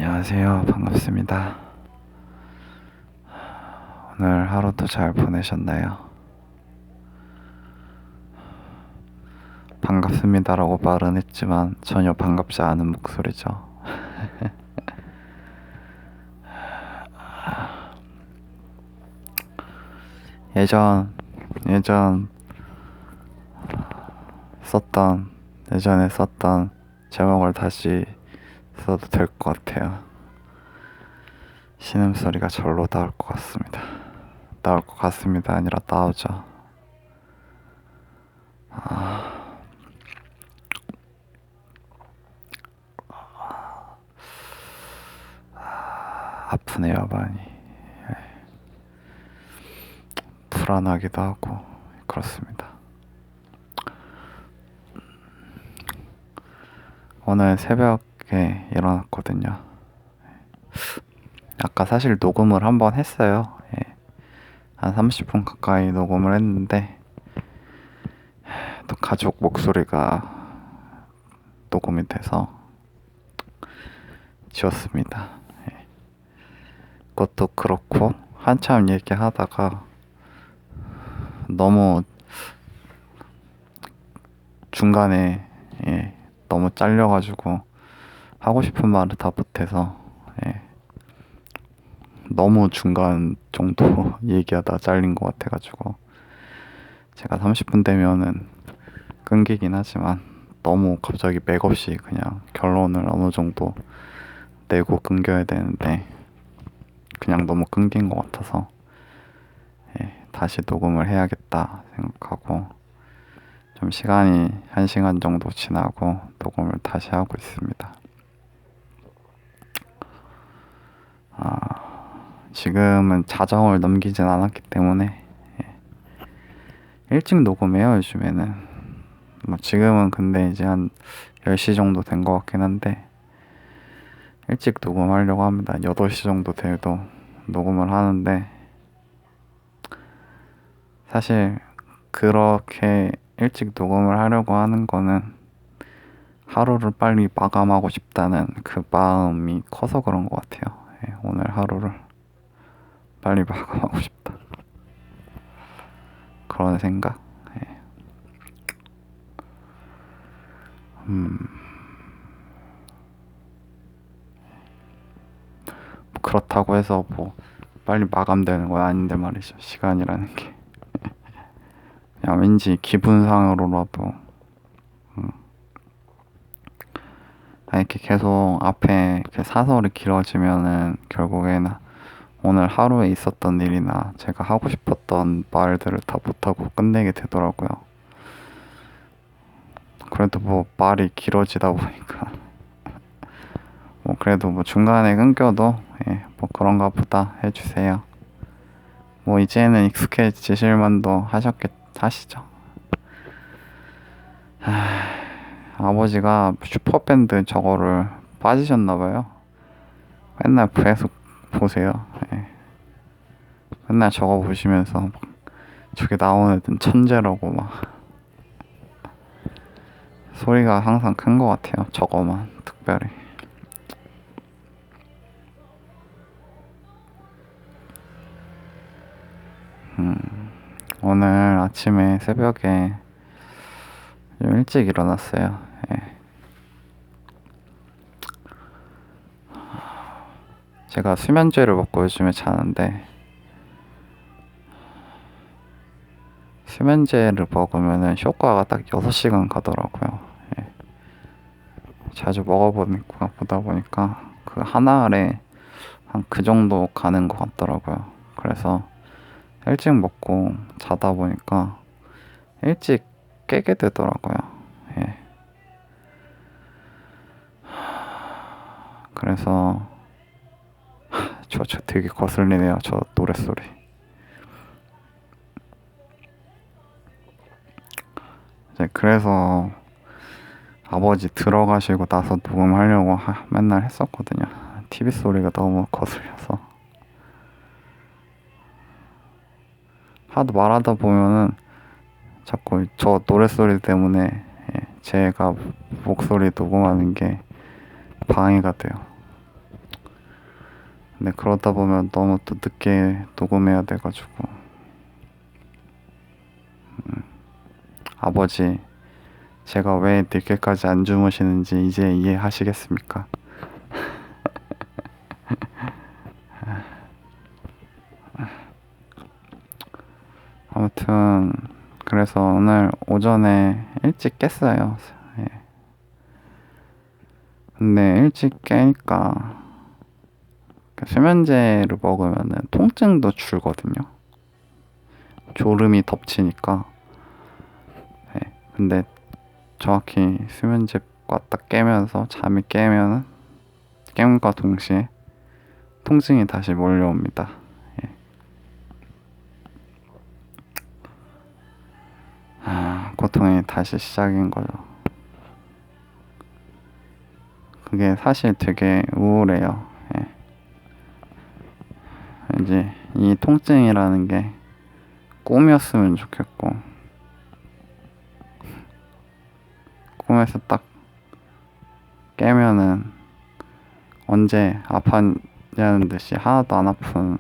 안녕하세요. 반갑습니다. 오늘 하루도 잘 보내셨나요? 반갑습니다라고 말은 했지만 전혀 반갑지 않은 목소리죠. 예전 예전에 썼던 제목을 다시 써도 될 것 같아요. 신음소리가 절로 나올 것 같습니다. 나올 것 같습니다. 아니라 나오죠. 아프네요, 많이. 불안하기도 하고 그렇습니다. 오늘 새벽에 일어났거든요. 아까 사실 녹음을 한번 했어요. 한 30분 가까이 녹음을 했는데 또 가족 목소리가 녹음이 돼서 지웠습니다. 그것도 그렇고 한참 얘기하다가 너무 중간에 너무 잘려가지고 하고 싶은 말을 다 못해서 너무 중간 정도 얘기하다 잘린 것 같아가지고 제가 30분 되면은 끊기긴 하지만 너무 갑자기 맥없이 그냥 결론을 어느 정도 내고 끊겨야 되는데 그냥 너무 끊긴 것 같아서 다시 녹음을 해야겠다 생각하고 좀 시간이 1시간 정도 지나고 녹음을 다시 하고 있습니다. 지금은 자정을 넘기진 않았기 때문에 일찍 녹음해요. 요즘에는 뭐 지금은 근데 이제 한 10시 정도 된 것 같긴 한데 일찍 녹음하려고 합니다. 8시 정도 돼도 녹음을 하는데 사실 그렇게 일찍 녹음을 하려고 하는 거는 하루를 빨리 마감하고 싶다는 그 마음이 커서 그런 것 같아요. 오늘 하루를 빨리 마감하고 싶다. 그런 생각? 그렇다고 해서 뭐 빨리 마감되는 건 아닌데 말이죠. 시간이라는 게. 그냥 왠지 기분상으로라도 이렇게 계속 앞에 이렇게 사설이 길어지면은 결국에는 오늘 하루에 있었던 일이나 제가 하고 싶었던 말들을 다 못하고 끝내게 되더라고요. 그래도 뭐 말이 길어지다 보니까 뭐 그래도 뭐 중간에 끊겨도 뭐 그런가 보다 해주세요. 뭐 이제는 익숙해지실 만도 하시죠. 아버지가 슈퍼밴드 저거를 빠지셨나봐요. 맨날 계속 보세요. 맨날 저거 보시면서 막 저게 나오는 애들 천재라고 막 소리가 항상 큰 것 같아요. 저거만 특별히. 오늘 아침에 새벽에 좀 일찍 일어났어요. 제가 수면제를 먹고 요즘에 자는데 수면제를 먹으면은 효과가 딱 6시간 가더라고요. 자주 보다 보니까 그 하나 알에 한 그 정도 가는 것 같더라고요. 그래서 일찍 먹고 자다 보니까 일찍 깨게 되더라고요. 그래서 저 되게 거슬리네요. 저 노랫소리. 그래서 아버지 들어가시고 나서 녹음하려고 맨날 했었거든요. TV 소리가 너무 거슬려서. 하도 말하다 보면은 자꾸 저 노랫소리 때문에 제가 목소리 녹음하는 게 방해가 돼요. 근데 그러다 보면 너무 또 늦게 녹음해야 돼가지고 아버지 제가 왜 늦게까지 안 주무시는지 이제 이해하시겠습니까? 아무튼 그래서 오늘 오전에 일찍 깼어요. 예. 근데 일찍 깨니까 수면제를 먹으면은 통증도 줄거든요. 졸음이 덮치니까. 예. 근데 정확히 수면제가 딱 깨면서 잠이 깨면은 깨움과 동시에 통증이 다시 몰려옵니다. 예. 고통이 다시 시작인 거죠. 그게 사실 되게 우울해요. 예. 이제 이 통증이라는 게 꿈이었으면 좋겠고 꿈에서 딱 깨면은 언제 아팠냐는 듯이 하나도 안 아픈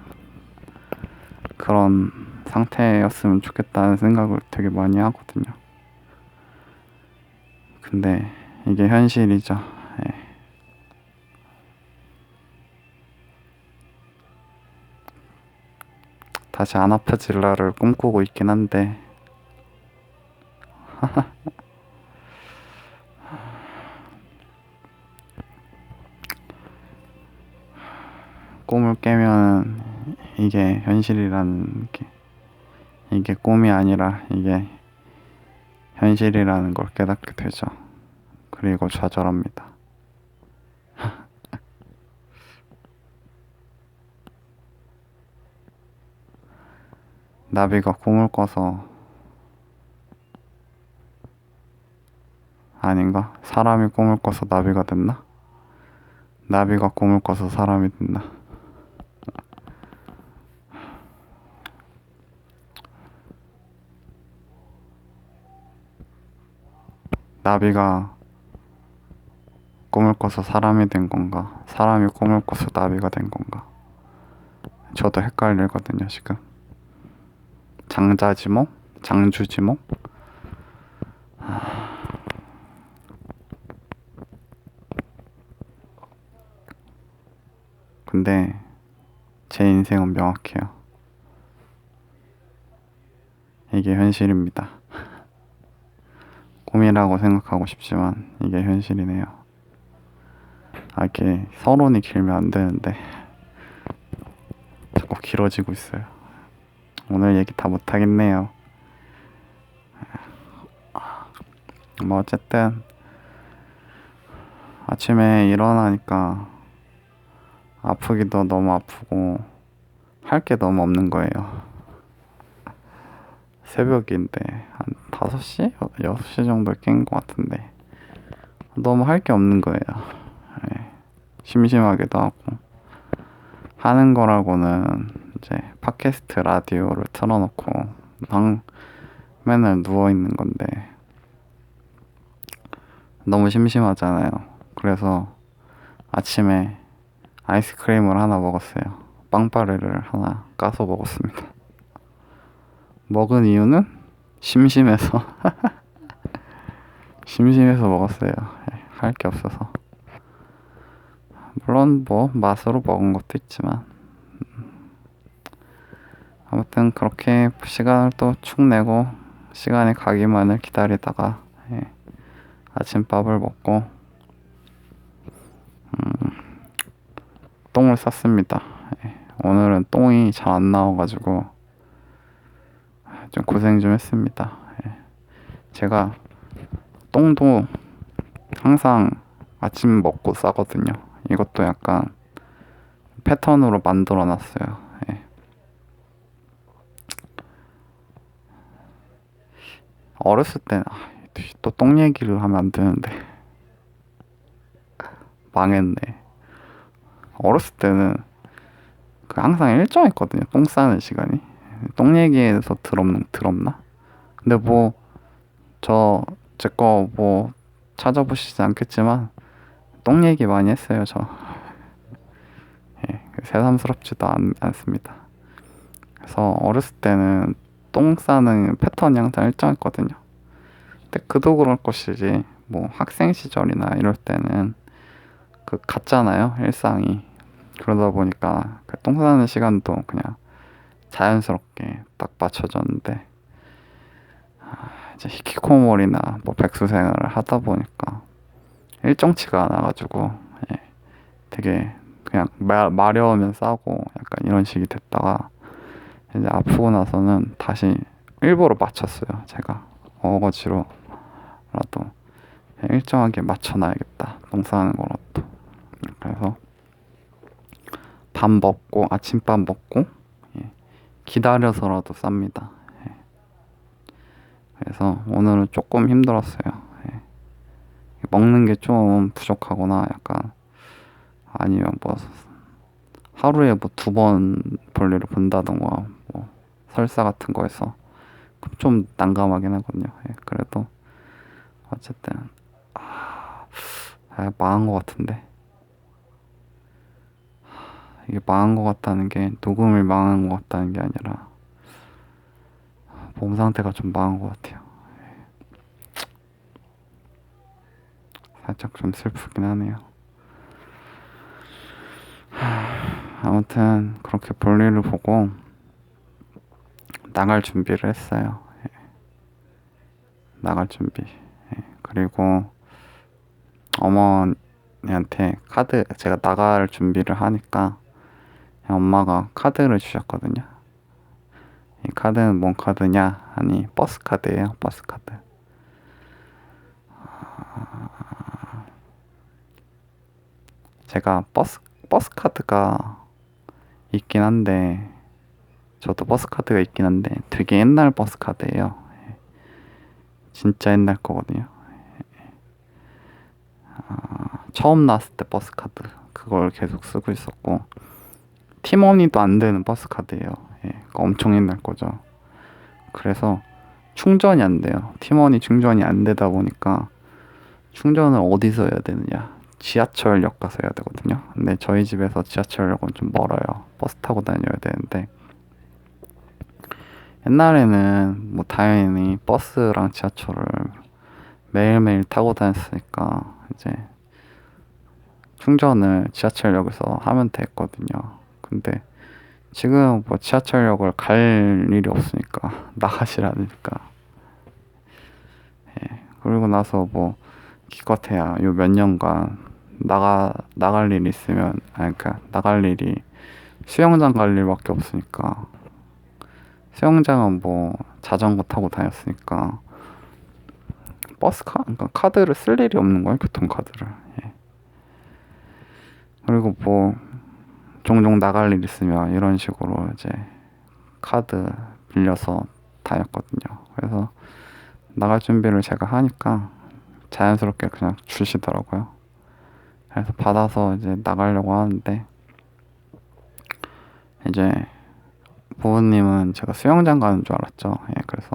그런 상태였으면 좋겠다는 생각을 되게 많이 하거든요. 근데 이게 현실이죠. 예. 다시 안 아파질 날을 꿈꾸고 있긴 한데 꿈을 깨면 이게 현실이라는 게 이게 꿈이 아니라 이게 현실이라는 걸 깨닫게 되죠. 그리고 좌절합니다. 나비가 꿈을 꿔서 아닌가? 사람이 꿈을 꿔서 나비가 됐나? 나비가 꿈을 꿔서 사람이 됐나? 나비가 꿈을 꿔서 사람이 된 건가? 사람이 꿈을 꿔서 나비가 된 건가? 저도 헷갈리거든요, 지금. 장자지몽? 장주지몽? 근데 제 인생은 명확해요. 이게 현실입니다. 꿈이라고 생각하고 싶지만 이게 현실이네요. 이게 서론이 길면 안 되는데 자꾸 길어지고 있어요. 오늘 얘기 다 못하겠네요. 뭐 어쨌든 아침에 일어나니까 아프기도 너무 아프고 할 게 너무 없는 거예요. 새벽인데 한 5시? 6시 정도에 깬 것 같은데 너무 할 게 없는 거예요. 네. 심심하기도 하고 하는 거라고는 이제 팟캐스트 라디오를 틀어놓고 맨날 누워있는 건데 너무 심심하잖아요. 그래서 아침에 아이스크림을 하나 먹었어요. 빵빠레를 하나 까서 먹었습니다. 먹은 이유는 심심해서 심심해서 먹었어요. 할 게 없어서. 물론 뭐 맛으로 먹은 것도 있지만 아무튼 그렇게 시간을 또 축 내고 시간이 가기만을 기다리다가 아침밥을 먹고 똥을 쌌습니다. 오늘은 똥이 잘 안 나와가지고 좀 고생 좀 했습니다. 제가 똥도 항상 아침 먹고 싸거든요. 이것도 약간 패턴으로 만들어 놨어요. 어렸을 때는 또 똥 얘기를 하면 안 되는데 망했네. 어렸을 때는 항상 일정했거든요. 똥 싸는 시간이. 똥 얘기에서 들었나? 근데 뭐 제 거 뭐 찾아보시지 않겠지만 똥 얘기 많이 했어요, 저. 새삼스럽지도 않습니다. 그래서 어렸을 때는 똥 싸는 패턴이 항상 일정했거든요. 근데 그도 그럴 것이지 뭐 학생 시절이나 이럴 때는 그 같잖아요, 일상이. 그러다 보니까 그 똥 싸는 시간도 그냥 자연스럽게 딱 맞춰졌는데, 이제 히키코모리나 뭐 백수생활을 하다 보니까 일정치가 않아가지고, 예, 되게 그냥 마려우면 싸고 약간 이런 식이 됐다가 이제 아프고 나서는 다시 일부러 맞췄어요. 제가 어거지로라도 일정하게 맞춰놔야겠다, 똥 싸는 거라도. 그래서 밥 먹고 아침밥 먹고, 예, 기다려서라도 쌉니다. 예. 그래서 오늘은 조금 힘들었어요. 예. 먹는 게 좀 부족하거나 약간, 아니면 뭐 하루에 뭐 2번 볼일을 본다던가 뭐 설사 같은 거에서 좀 난감하긴 하거든요. 예. 그래도 어쨌든 망한 것 같은데, 이게 망한 것 같다는 게 녹음을 망한 것 같다는 게 아니라 몸 상태가 좀 망한 것 같아요. 살짝 좀 슬프긴 하네요. 아무튼 그렇게 볼일을 보고 나갈 준비를 했어요. 예. 나갈 준비. 예. 그리고 어머니한테 카드, 제가 나갈 준비를 하니까 엄마가 카드를 주셨거든요. 이 카드는 뭔 카드냐 하니 버스 카드예요. 버스 카드. 제가 버스 카드가 있긴 한데, 저도 버스 카드가 있긴 한데 되게 옛날 버스 카드예요. 진짜 옛날 거거든요. 처음 나왔을 때 버스 카드 그걸 계속 쓰고 있었고, 팀원이도 안 되는 버스 카드예요. 예, 엄청 옛날 거죠. 그래서 충전이 안 돼요. 팀원이 충전이 안 되다 보니까 충전을 어디서 해야 되느냐, 지하철역 가서 해야 되거든요. 근데 저희 집에서 지하철역은 좀 멀어요. 버스 타고 다녀야 되는데, 옛날에는 뭐 당연히 버스랑 지하철을 매일매일 타고 다녔으니까 이제 충전을 지하철역에서 하면 됐거든요. 근데 지금 뭐 지하철역을 갈 일이 없으니까 나가시라니까. 예. 그리고 나서 뭐 기껏해야 요 몇 년간 나갈 일이 있으면, 그러니까 나갈 일이 수영장 갈 일밖에 없으니까, 수영장은 뭐 자전거 타고 다녔으니까 그러니까 카드를 쓸 일이 없는 거예요, 교통카드를. 예. 그리고 뭐 종종 나갈 일 있으면 이런 식으로 이제 카드 빌려서 다녔거든요. 그래서 나갈 준비를 제가 하니까 자연스럽게 그냥 주시더라고요. 그래서 받아서 이제 나가려고 하는데, 이제 부모님은 제가 수영장 가는 줄 알았죠. 예, 그래서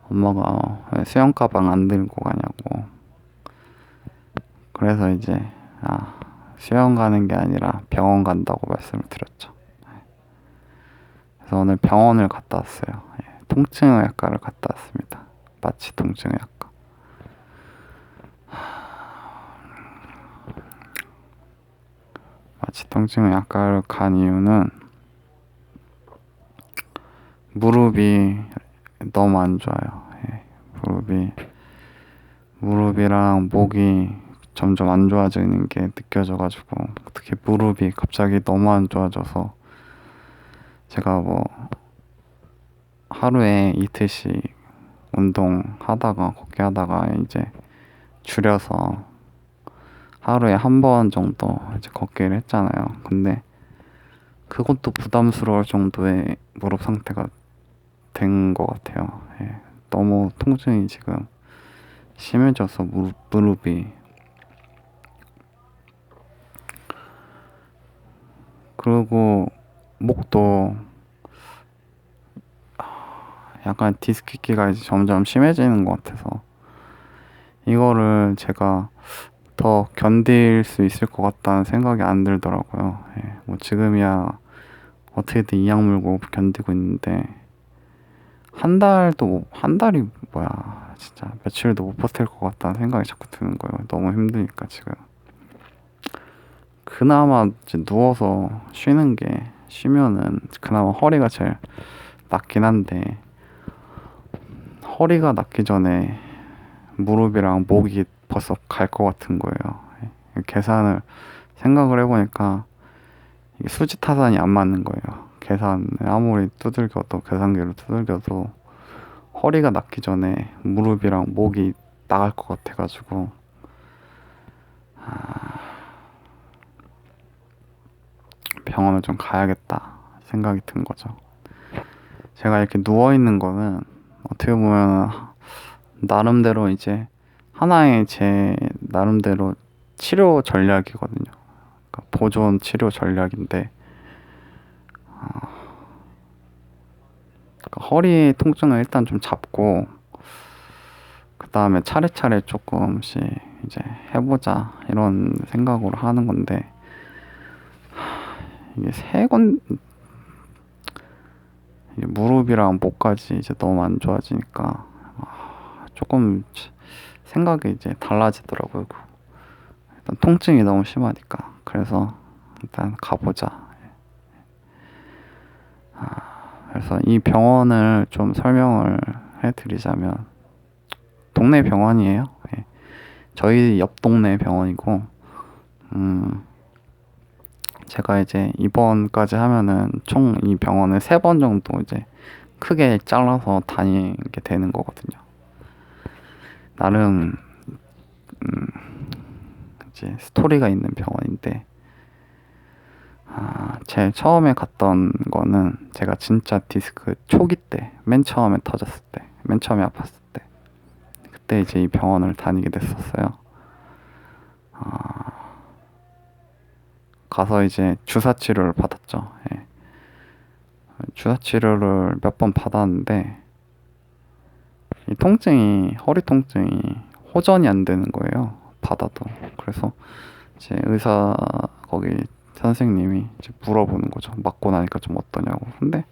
엄마가 왜 수영 가방 안 들고 가냐고. 그래서 이제 수영 가는 게 아니라 병원 간다고 말씀을 드렸죠. 그래서 오늘 병원을 갔다 왔어요. 예, 통증의학과를 갔다 왔습니다. 마취 통증의학과. 마취 통증의학과를 간 이유는 무릎이 너무 안 좋아요. 예, 무릎이랑 목이 점점 안 좋아지는 게 느껴져가지고, 특히 무릎이 갑자기 너무 안 좋아져서 제가 뭐 하루에 이틀씩 운동하다가 걷기 하다가 이제 줄여서 하루에 1번 정도 이제 걷기를 했잖아요. 근데 그것도 부담스러울 정도의 무릎 상태가 된 것 같아요. 예. 너무 통증이 지금 심해져서 무릎이. 그리고 목도 약간 디스크기가 이제 점점 심해지는 것 같아서, 이거를 제가 더 견딜 수 있을 것 같다는 생각이 안 들더라고요. 예, 뭐 지금이야 어떻게든 이 약 물고 견디고 있는데 한 달이 뭐야 진짜 며칠도 못 버틸 것 같다는 생각이 자꾸 드는 거예요. 너무 힘드니까 지금. 그나마 이제 누워서 쉬면은 그나마 허리가 제일 낫긴 한데 허리가 낫기 전에 무릎이랑 목이 벌써 갈 것 같은 거예요. 계산을 생각을 해보니까 이게 수지타산이 안 맞는 거예요. 계산을 아무리 두들겨도 계산기로 두들겨도 허리가 낫기 전에 무릎이랑 목이 나갈 것 같아가지고 병원을 좀 가야겠다 생각이 든 거죠. 제가 이렇게 누워 있는 거는 어떻게 보면 나름대로 이제 하나의 제 나름대로 치료 전략이거든요. 그러니까 보존 치료 전략인데 그러니까 허리 통증을 일단 좀 잡고 그 다음에 차례차례 조금씩 이제 해보자 이런 생각으로 하는 건데 이게 무릎이랑 목까지 이제 너무 안 좋아지니까 조금 생각이 이제 달라지더라고요. 일단 통증이 너무 심하니까 그래서 일단 가보자. 그래서 이 병원을 좀 설명을 해드리자면 동네 병원이에요. 예. 저희 옆 동네 병원이고 제가 이제 입원까지 하면은 총 이 병원을 3번 정도 이제 크게 잘라서 다니게 되는 거거든요. 나름 이제 스토리가 있는 병원인데 제일 처음에 갔던 거는 제가 진짜 디스크 초기 때 맨 처음에 터졌을 때 맨 처음에 아팠을 때 그때 이제 이 병원을 다니게 됐었어요. 가서 이제 주사 치료를 받았죠. 예. 주사 치료를 몇 번 받았는데 이 허리 통증이 호전이 안 되는 거예요. 받아도. 그래서 이제 의사 거기 선생님이 이제 물어보는 거죠. 맞고 나니까 좀 어떠냐고. 근데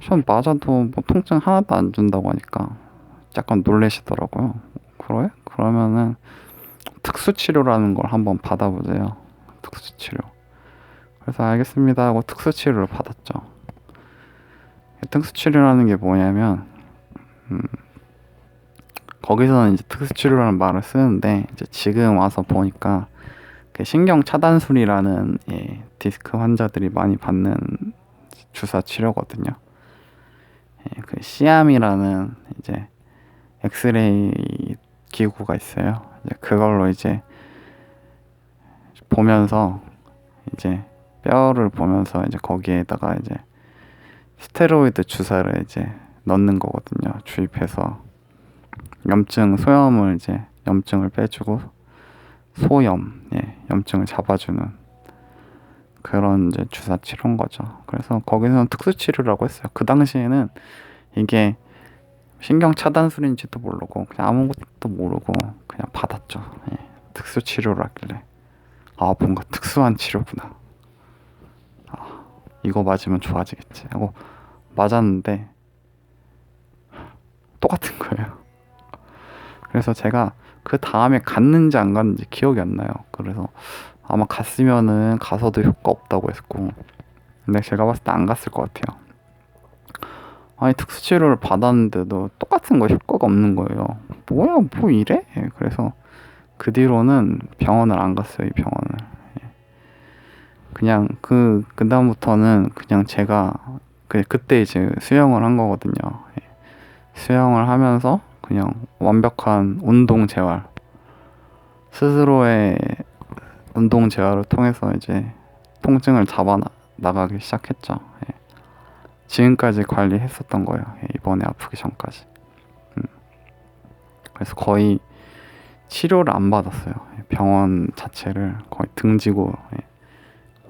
전 맞아도 뭐 통증 하나도 안 준다고 하니까 약간 놀라시더라고요. 그래? 그러면은 특수치료라는 걸 한번 받아보세요. 특수치료. 그래서 알겠습니다 하고 특수치료를 받았죠. 특수치료라는 게 뭐냐면 거기서는 이제 특수치료라는 말을 쓰는데 이제 지금 와서 보니까 그 신경 차단술이라는 디스크 환자들이 많이 받는 주사 치료거든요. 그 시암이라는 이제 엑스레이 기구가 있어요. 이제 그걸로 이제 보면서 이제 뼈를 보면서 이제 거기에다가 이제 스테로이드 주사를 이제 넣는 거거든요. 주입해서 염증을 빼주고 염증을 잡아주는 그런 이제 주사 치료인 거죠. 그래서 거기서는 특수 치료라고 했어요. 그 당시에는 이게 신경 차단술인지도 모르고 그냥 아무것도 모르고 그냥 받았죠. 특수 치료라길래 뭔가 특수한 치료구나. 이거 맞으면 좋아지겠지 하고 맞았는데 똑같은 거예요. 그래서 제가 그 다음에 갔는지 안 갔는지 기억이 안 나요. 그래서 아마 갔으면은 가서도 효과 없다고 했고 근데 제가 봤을 때 안 갔을 것 같아요. 아니 특수치료를 받았는데도 똑같은 거 효과가 없는 거예요. 뭐야 뭐 이래? 그래서 그 뒤로는 병원을 안 갔어요. 이 병원을. 그냥 그 다음부터는 그냥 제가 그때 이제 수영을 한 거거든요. 수영을 하면서 그냥 완벽한 운동 재활 스스로의 운동 재활을 통해서 이제 통증을 잡아 나가기 시작했죠. 지금까지 관리했었던 거예요. 이번에 아프기 전까지. 그래서 거의 치료를 안 받았어요. 병원 자체를 거의 등지고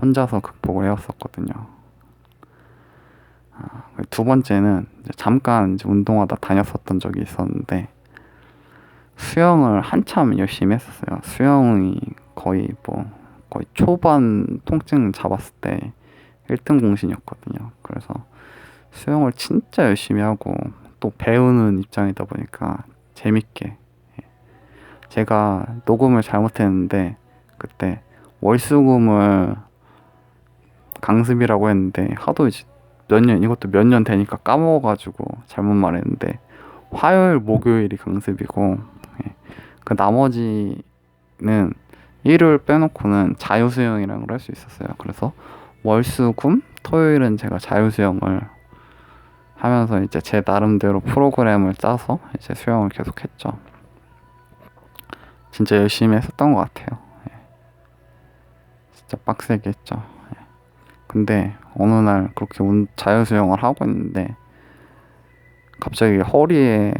혼자서 극복을 해왔었거든요. 두 번째는 이제 잠깐 이제 운동하다 다녔었던 적이 있었는데 수영을 한참 열심히 했었어요. 수영이 거의 초반 통증 잡았을 때 1등 공신이었거든요. 그래서 수영을 진짜 열심히 하고 또 배우는 입장이다 보니까 재밌게, 제가 녹음을 잘못했는데 그때 월수금을 강습이라고 했는데 하도 이제 이것도 몇 년 되니까 까먹어가지고 잘못 말했는데 화요일 목요일이 강습이고, 그 나머지는 일요일 빼놓고는 자유수영이라는 걸 할 수 있었어요. 그래서 월수금 토요일은 제가 자유수영을 하면서 이제 제 나름대로 프로그램을 짜서 이제 수영을 계속 했죠. 진짜 열심히 했었던 것 같아요. 진짜 빡세게 했죠. 근데 어느 날 그렇게 자유수영을 하고 있는데 갑자기 허리에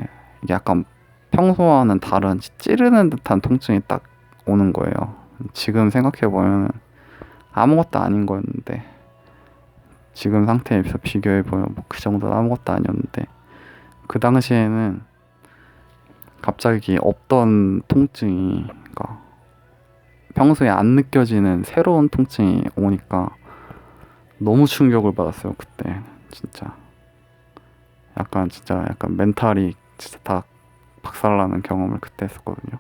약간 평소와는 다른 찌르는 듯한 통증이 딱 오는 거예요. 지금 생각해보면 아무것도 아닌 거였는데, 지금 상태에서 비교해보면 뭐 그 정도는 아무것도 아니었는데, 그 당시에는 갑자기 없던 통증이, 그러니까 평소에 안 느껴지는 새로운 통증이 오니까 너무 충격을 받았어요. 그때 진짜 약간 멘탈이 진짜 다 박살나는 경험을 그때 했었거든요.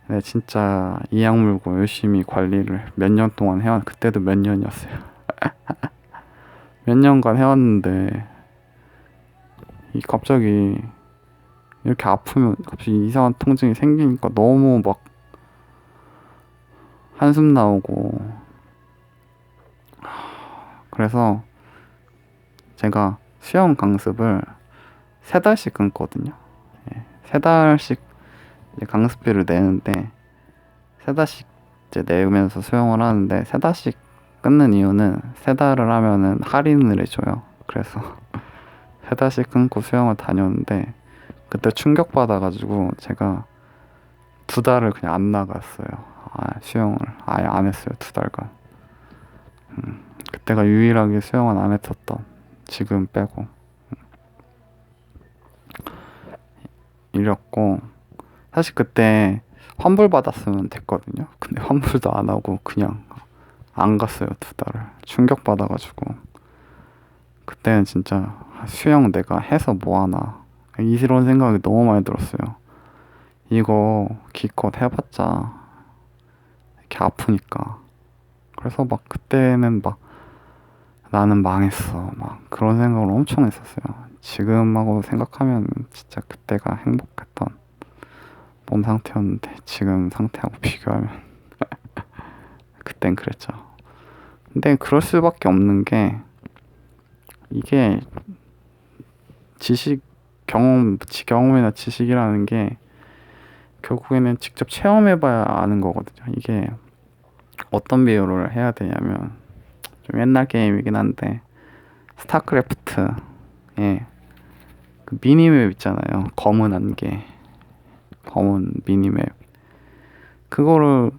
네, 진짜 이악 물고 열심히 관리를 몇 년 동안 그때도 몇 년이었어요. 몇 년간 해왔는데 갑자기 이렇게 아프면 갑자기 이상한 통증이 생기니까 너무 막 한숨 나오고, 그래서 제가 수영 강습을 3달씩 끊거든요. 3달씩 이제 강습비를 내는데, 3달씩 이제 내면서 수영을 하는데, 3달씩 끊는 이유는 3달을 하면은 할인을 해줘요. 그래서 3달씩 끊고 수영을 다녔는데, 그때 충격받아가지고 제가 2달을 그냥 안 나갔어요. 수영을 아예 안 했어요. 2달간. 그때가 유일하게 수영은 안 했었던, 지금 빼고. 이랬고, 사실 그때 환불 받았으면 됐거든요. 근데 환불도 안 하고 그냥 안 갔어요. 2달을. 충격받아가지고. 그때는 진짜 수영 내가 해서 뭐하나, 이런 생각이 너무 많이 들었어요. 이거 기껏 해봤자 이렇게 아프니까. 그래서 막 그때는 막 나는 망했어, 막 그런 생각을 엄청 했었어요. 지금하고 생각하면 진짜 그때가 행복했던 몸 상태였는데, 지금 상태하고 비교하면 그땐 그랬죠. 근데 그럴 수밖에 없는 게, 이게 경험이나 지식이라는 게 결국에는 직접 체험해봐야 아는 거거든요. 이게 어떤 비유를 해야 되냐면, 좀 옛날 게임이긴 한데, 스타크래프트에 그 미니맵 있잖아요. 검은 안개, 검은 미니맵. 그거랑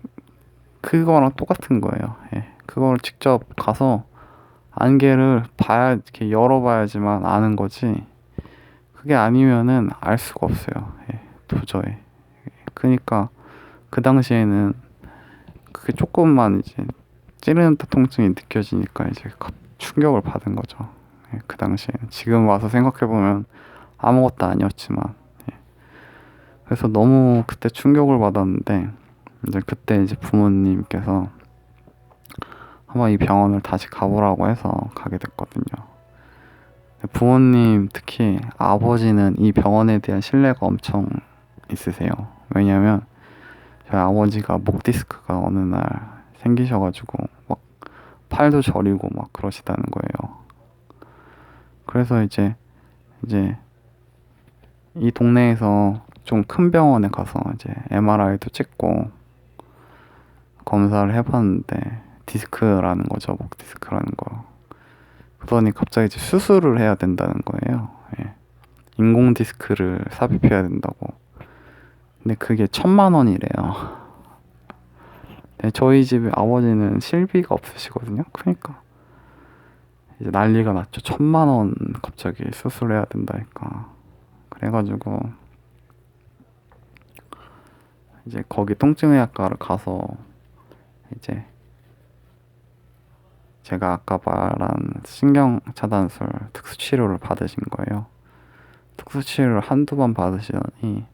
똑같은 거예요. 그걸 직접 가서 안개를 이렇게 열어봐야지만 아는 거지, 그게 아니면은 알 수가 없어요. 도저히. 그러니까 그 당시에는 그게 조금만 이제 찌르는 듯 통증이 느껴지니까 이제 충격을 받은 거죠. 그 당시에는. 지금 와서 생각해보면 아무것도 아니었지만, 그래서 너무 그때 충격을 받았는데, 이제 그때 이제 부모님께서 한번 이 병원을 다시 가보라고 해서 가게 됐거든요. 부모님, 특히 아버지는 이 병원에 대한 신뢰가 엄청 있으세요. 왜냐면 저희 아버지가 목 디스크가 어느 날 생기셔가지고 막 팔도 저리고 막 그러시다는 거예요. 그래서 이제 이 동네에서 좀 큰 병원에 가서 이제 MRI도 찍고 검사를 해봤는데 디스크라는 거죠. 목 디스크라는 거. 그러더니 갑자기 이제 수술을 해야 된다는 거예요. 인공 디스크를 삽입해야 된다고. 근데 그게 1,000,000원이래요. 저희 집에 아버지는 실비가 없으시거든요. 그러니까 이제 난리가 났죠. 1,000,000원 갑자기 수술해야 된다니까. 그래가지고 이제 거기 통증의학과를 가서 이제 제가 아까 말한 신경차단술 특수치료를 받으신 거예요. 특수치료를 한두 번 받으시더니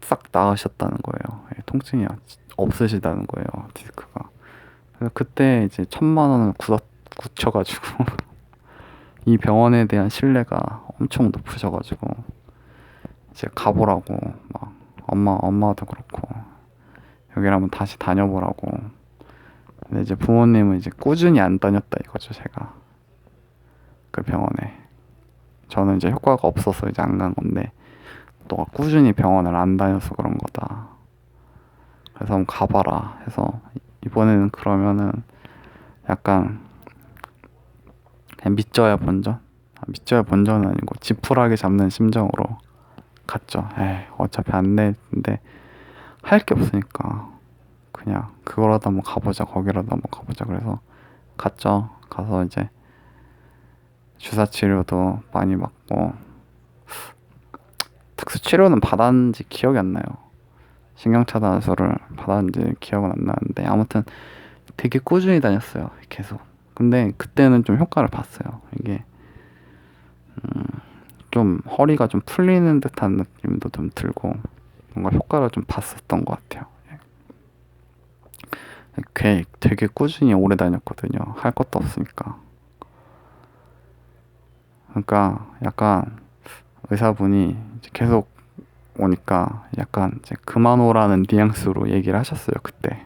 싹 나으셨다는 거예요. 통증이 없으시다는 거예요, 디스크가. 그래서 그때 이제 1,000만 원을 굳혀가지고 이 병원에 대한 신뢰가 엄청 높으셔가지고 이제 가보라고 막 엄마도 그렇고 여기를 한번 다시 다녀보라고. 근데 이제 부모님은 이제 꾸준히 안 다녔다 이거죠, 제가 그 병원에. 저는 이제 효과가 없어서 이제 안 간 건데 너가 꾸준히 병원을 안 다녀서 그런 거다. 그래서 한번 가봐라 해서 이번에는 그러면은 약간 그냥 믿져야 본전? 믿져야 본전은 아니고 지푸라기 잡는 심정으로 갔죠. 에이, 어차피 안 되는데 할 게 없으니까 그냥 그거라도 한번 가보자, 거기라도 한번 가보자. 그래서 갔죠. 가서 이제 주사 치료도 많이 맞고 특수 치료는 받았는지 기억이 안 나요. 신경차단술을 받았는지 기억은 안 나는데 아무튼 되게 꾸준히 다녔어요. 계속. 근데 그때는 좀 효과를 봤어요. 이게 좀 허리가 좀 풀리는 듯한 느낌도 좀 들고 뭔가 효과를 좀 봤었던 것 같아요. 되게 꾸준히 오래 다녔거든요. 할 것도 없으니까. 그러니까 약간 의사분이 이제 계속 오니까 약간 이제 그만 오라는 뉘앙스로 얘기를 하셨어요, 그때.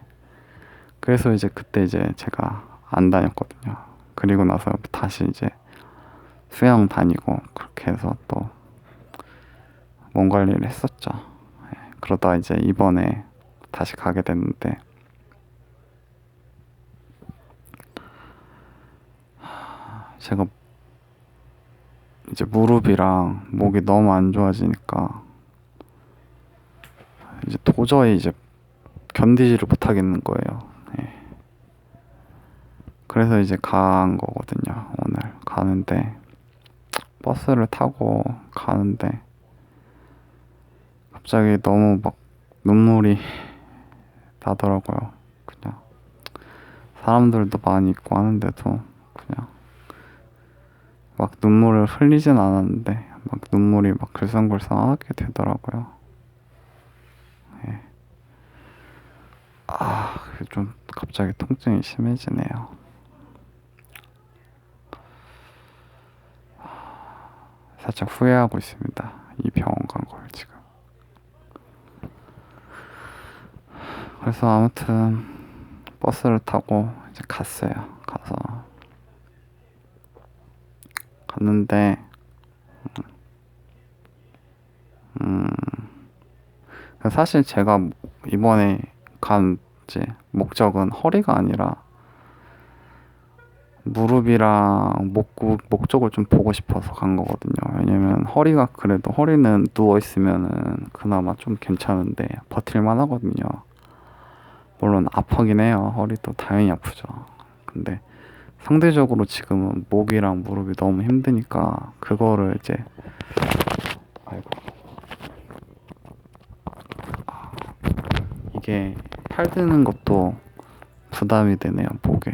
그래서 이제 그때 이제 제가 안 다녔거든요. 그리고 나서 다시 이제 수영 다니고 그렇게 해서 또 몸 관리를 했었죠. 그러다 이제 이번에 다시 가게 됐는데 제가 이제 무릎이랑 목이 너무 안 좋아지니까 이제 도저히 이제 견디지를 못하겠는 거예요. 예. 그래서 이제 간 거거든요. 오늘 가는데 버스를 타고 가는데 갑자기 너무 막 눈물이 나더라고요. 그냥 사람들도 많이 있고 하는데도 그냥 막 눈물을 흘리진 않았는데 막 눈물이 막 글썽글썽하게 되더라고요. 예. 좀 갑자기 통증이 심해지네요. 살짝 후회하고 있습니다. 이 병원 간 걸 지금. 그래서 아무튼 버스를 타고 이제 갔어요. 가서 갔는데 사실 제가 이번에 간 이제 목적은 허리가 아니라 무릎이랑 목 쪽을 좀 보고 싶어서 간 거거든요. 왜냐면 허리가 그래도 허리는 누워 있으면은 그나마 좀 괜찮은데 버틸만 하거든요. 물론 아프긴 해요. 허리도 당연히 아프죠. 근데 상대적으로 지금은 목이랑 무릎이 너무 힘드니까 그거를 이제 아이고 이게 팔 드는 것도 부담이 되네요, 목에.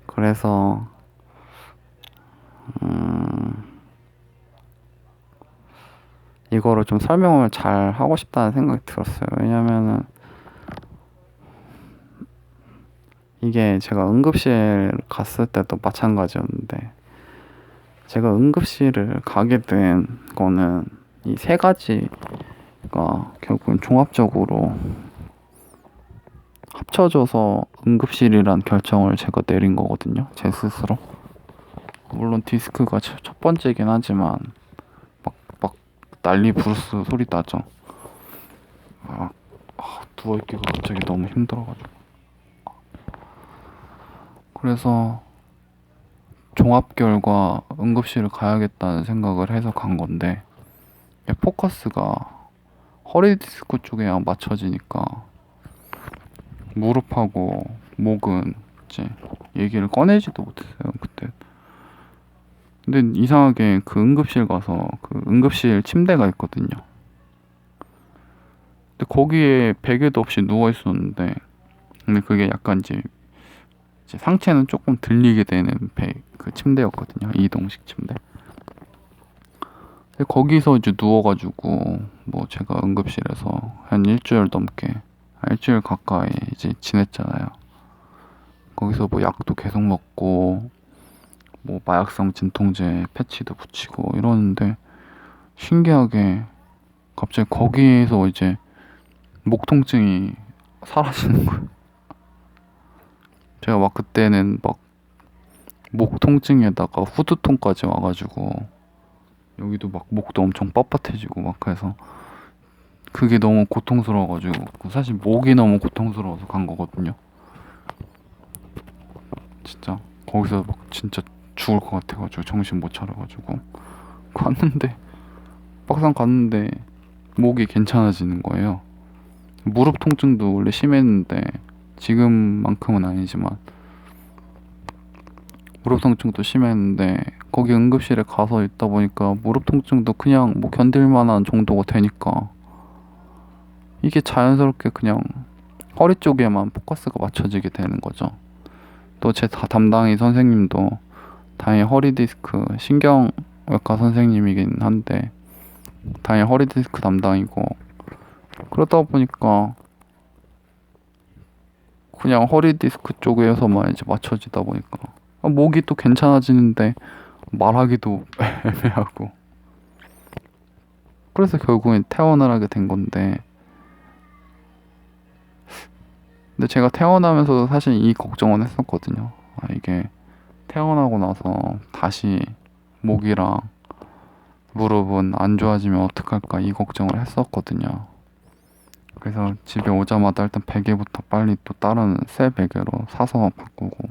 그래서 이거를 좀 설명을 잘 하고 싶다는 생각이 들었어요. 왜냐면은 이게 제가 응급실 갔을 때도 마찬가지였는데 제가 응급실을 가게 된 거는 이 세 가지가 결국은 종합적으로 합쳐져서 응급실이란 결정을 제가 내린 거거든요. 제 스스로. 물론 디스크가 첫 번째긴 하지만 막 난리 부르스 소리 나죠. 누워있기가 갑자기 너무 힘들어가지고. 그래서 종합 결과 응급실을 가야겠다는 생각을 해서 간 건데 포커스가 허리 디스크 쪽에 맞춰지니까 무릎하고 목은 이제 얘기를 꺼내지도 못했어요. 그때 근데 이상하게 그 응급실 가서 그 응급실 침대가 있거든요. 근데 거기에 베개도 없이 누워 있었는데, 근데 그게 약간 이제 상체는 조금 들리게 되는 그 침대였거든요. 이동식 침대. 근데 거기서 이제 누워가지고 뭐 제가 응급실에서 한 일주일 넘게, 일주일 가까이 이제 지냈잖아요. 거기서 뭐 약도 계속 먹고 뭐 마약성 진통제 패치도 붙이고 이러는데, 신기하게 갑자기 거기에서 이제 목 통증이 사라지는 거예요. 제가 막 그때는 막 목 통증에다가 후두통까지 와가지고 여기도 막 목도 엄청 뻣뻣해지고 막 해서 그게 너무 고통스러워가지고, 사실 목이 너무 고통스러워서 간 거거든요. 진짜 거기서 막 진짜 죽을 것 같아가지고 정신 못 차려가지고 갔는데, 막상 갔는데 목이 괜찮아지는 거예요. 무릎 통증도 원래 심했는데 지금만큼은 아니지만 무릎 통증도 심했는데, 거기 응급실에 가서 있다 보니까 무릎 통증도 그냥 뭐 견딜 만한 정도가 되니까 이게 자연스럽게 그냥 허리 쪽에만 포커스가 맞춰지게 되는 거죠. 또 제 담당의 선생님도 다행히 허리 디스크 신경외과 선생님이긴 한데 다행히 허리 디스크 담당이고, 그러다 보니까 그냥 허리 디스크 쪽에서만 이제 맞춰지다 보니까 목이 또 괜찮아지는데 말하기도 애매하고, 그래서 결국엔 퇴원을 하게 된 건데, 근데 제가 퇴원하면서도 사실 이 걱정은 했었거든요. 이게 퇴원하고 나서 다시 목이랑 무릎은 안 좋아지면 어떡할까 이 걱정을 했었거든요. 그래서 집에 오자마자 일단 베개부터 빨리 또 다른 새 베개로 사서 바꾸고,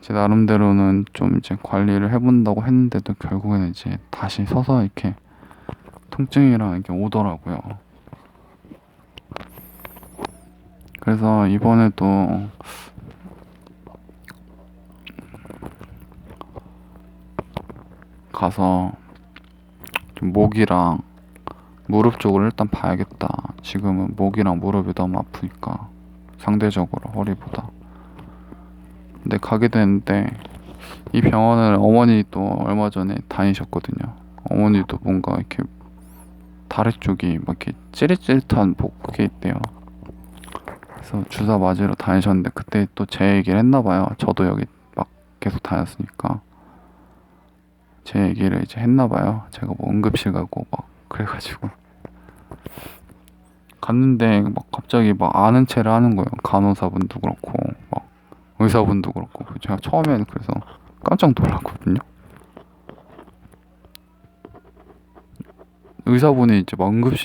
제 나름대로는 좀 이제 관리를 해본다고 했는데도 결국에는 이제 다시 서서 이렇게 통증이랑 이렇게 오더라고요. 그래서 이번에도 가서 좀 목이랑 무릎 쪽을 일단 봐야겠다. 지금은 목이랑 무릎이 너무 아프니까 상대적으로 허리보다. 근데 가게 되는데 이 병원을 어머니 또 얼마 전에 다니셨거든요. 어머니도 뭔가 이렇게 다리 쪽이 막 이렇게 찌릿찌릿한 그게 있대요. 그래서 주사 맞으러 다니셨는데 그때 또 제 얘기를 했나 봐요. 저도 여기 막 계속 다녔으니까 제 얘기를 이제 했나 봐요. 제가 뭐 응급실 가고 막 그래가지고 갔는데 막 갑자기 막 아는 체를 하는 거예요. 간호사분도 그렇고 막 의사분도 그렇고. 제가 처음에는 그래서 깜짝 놀랐거든요. 의사분이 이제 막 응급실